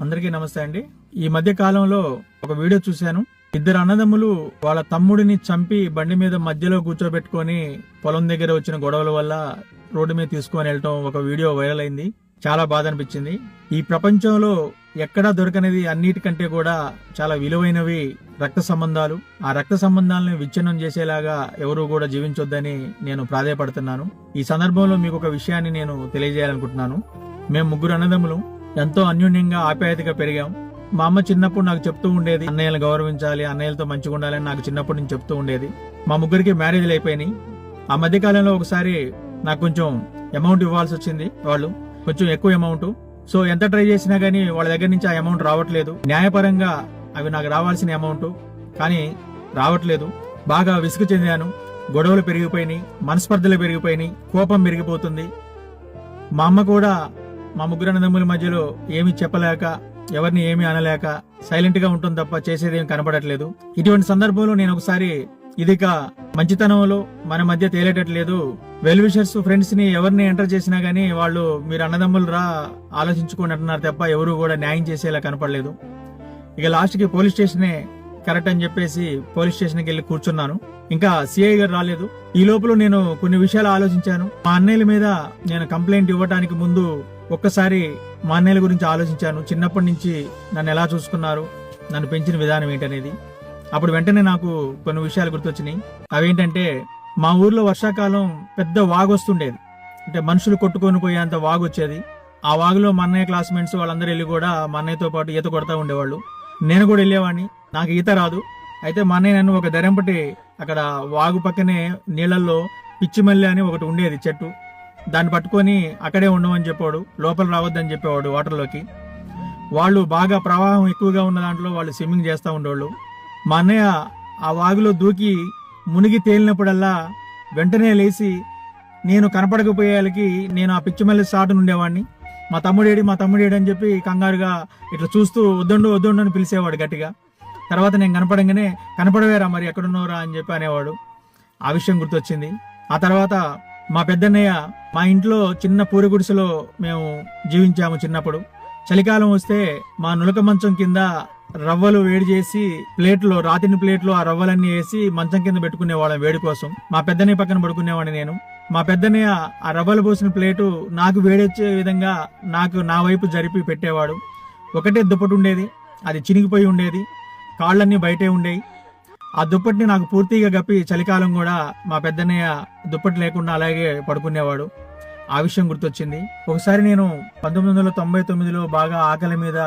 అందరికీ నమస్తే అండి. ఈ మధ్య కాలంలో ఒక వీడియో చూశాను. ఇద్దరు అన్నదమ్ములు వాళ్ళ తమ్ముడిని చంపి బండి మీద మధ్యలో కూర్చోబెట్టుకొని పొలం దగ్గర వచ్చిన గొడవల వల్ల రోడ్డు మీద తీసుకొని వెళ్ళటం ఒక వీడియో వైరల్ అయింది. చాలా బాధ అనిపించింది. ఈ ప్రపంచంలో ఎక్కడా దొరకనిది అన్నిటికంటే కూడా చాలా విలువైనవి రక్త సంబంధాలు. ఆ రక్త సంబంధాలను విచ్ఛిన్నం చేసేలాగా ఎవరు కూడా జీవించొద్దని నేను ప్రాధేయపడుతున్నాను. ఈ సందర్భంలో మీకు ఒక విషయాన్ని నేను తెలియజేయాలనుకుంటున్నాను. మేము ముగ్గురు అన్నదమ్ములు ఎంతో అన్యోన్యంగా ఆప్యాయతగా పెరిగాం. మా అమ్మ చిన్నప్పుడు నాకు చెప్తూ ఉండేది, అన్నయ్యలు గౌరవించాలి, అన్నయ్యలతో మంచిగా ఉండాలని నాకు చిన్నప్పటి నుంచి చెప్తూ ఉండేది. మా ముగ్గురికి మ్యారేజ్లు అయిపోయినాయి. ఆ మధ్య కాలంలో ఒకసారి నాకు కొంచెం అమౌంట్ ఇవ్వాల్సి వచ్చింది. వాళ్ళు కొంచెం ఎక్కువ అమౌంట్. సో ఎంత ట్రై చేసినా గానీ వాళ్ళ దగ్గర నుంచి ఆ అమౌంట్ రావట్లేదు. న్యాయపరంగా అవి నాకు రావాల్సిన అమౌంట్, కానీ రావట్లేదు. బాగా విసుగు చెందాను. గొడవలు పెరిగిపోయినాయి, మనస్పర్ధలు పెరిగిపోయినాయి, కోపం పెరిగిపోతుంది. మా అమ్మ కూడా మా ముగ్గురు అన్నదమ్ముల మధ్యలో ఏమీ చెప్పలేక, ఎవరిని ఏమీ అనలేక సైలెంట్ గా ఉంటుంది తప్ప చేసేదేం కనపడట్లేదు. ఇటువంటి సందర్భంలో నేను ఒకసారి ఇదిక మంచితనంలో మన మధ్య తేలేటట్లేదు, వెల్ విషర్స్ ఫ్రెండ్స్ ని ఎవరిని ఎంటర్ చేసినా గానీ వాళ్ళు మీరు అన్నదమ్ములు రా ఆలోచించుకోండి అంటున్నారు తప్ప ఎవరు కూడా న్యాయం చేసేలా కనపడలేదు. ఇక లాస్ట్ కి పోలీస్ స్టేషనే కరెక్ట్ అని చెప్పేసి పోలీస్ స్టేషన్కి వెళ్ళి కూర్చున్నాను. ఇంకా సిఐ గారు రాలేదు. ఈ లోపల నేను కొన్ని విషయాలు ఆలోచించాను. మా అన్నయ్యల మీద నేను కంప్లైంట్ ఇవ్వడానికి ముందు ఒక్కసారి మా అన్నయ్యల గురించి ఆలోచించాను. చిన్నప్పటి నుంచి నన్ను ఎలా చూసుకున్నారు, నన్ను పెంచిన విధానం ఏంటనేది. అప్పుడు వెంటనే నాకు కొన్ని విషయాలు గుర్తొచ్చినాయి. అవేంటంటే, మా ఊర్లో వర్షాకాలం పెద్ద వాగు వస్తుండేది. అంటే మనుషులు కొట్టుకొని పోయేంత వాగు వచ్చేది. ఆ వాగులో మా అన్నయ్య క్లాస్మేట్స్ వాళ్ళందరూ వెళ్ళి కూడా మా అన్నయ్యతో పాటు ఈత కొడతా ఉండేవాళ్ళు. నేను కూడా వెళ్ళేవాడిని. నాకు ఈత రాదు. అయితే మా అన్నయ్య నన్ను ఒక దెరంపటి అక్కడ వాగు పక్కనే నీళ్లలో పిచ్చిమల్లి అని ఒకటి ఉండేది చెట్టు, దాన్ని పట్టుకొని అక్కడే ఉండమని చెప్పాడు. లోపల రావద్దని చెప్పేవాడు వాటర్లోకి. వాళ్ళు బాగా ప్రవాహం ఎక్కువగా ఉన్న దాంట్లో వాళ్ళు స్విమ్మింగ్ చేస్తూ ఉండేవాళ్ళు. మా అన్నయ్య ఆ వాగులో దూకి మునిగి తేలినప్పుడల్లా వెంటనే లేచి నేను కనపడకపోయేకి నేను ఆ పిచ్చిమల్లి సాటు ఉండేవాడిని. మా తమ్ముడేడి అని చెప్పి కంగారుగా ఇట్లా చూస్తూ వద్దండు అని పిలిచేవాడు గట్టిగా. తర్వాత నేను కనపడంగానే కనపడవేరా మరి ఎక్కడున్నావురా అని చెప్పి అనేవాడు. ఆ విషయం గుర్తొచ్చింది. ఆ తర్వాత మా పెద్దన్నయ్య మా ఇంట్లో చిన్న పూరి గుడిసెలో మేము జీవించాము చిన్నప్పుడు. చలికాలం వస్తే మా నులక మంచం కింద రవ్వలు వేడి చేసి ప్లేట్లో, రాతిని ప్లేట్లో ఆ రవ్వలన్నీ వేసి మంచం కింద పెట్టుకునేవాళ్ళం వేడి కోసం. మా పెద్దన్నయ్య పక్కన పడుకునేవాడిని నేను. మా పెద్దన్నయ్య ఆ రవ్వలు పోసిన ప్లేటు నాకు వేడొచ్చే విధంగా నా వైపు జరిపి పెట్టేవాడు. ఒకటే దుప్పటి ఉండేది, అది చినిగిపోయి ఉండేది, కాళ్ళన్నీ బయటే ఉండేవి. ఆ దుప్పటిని నాకు పూర్తిగా గప్పి చలికాలం కూడా మా పెద్దన్నయ్య దుప్పటి లేకుండా అలాగే పడుకునేవాడు. ఆ విషయం గుర్తొచ్చింది. ఒకసారి నేను 1999లో బాగా ఆకలి మీద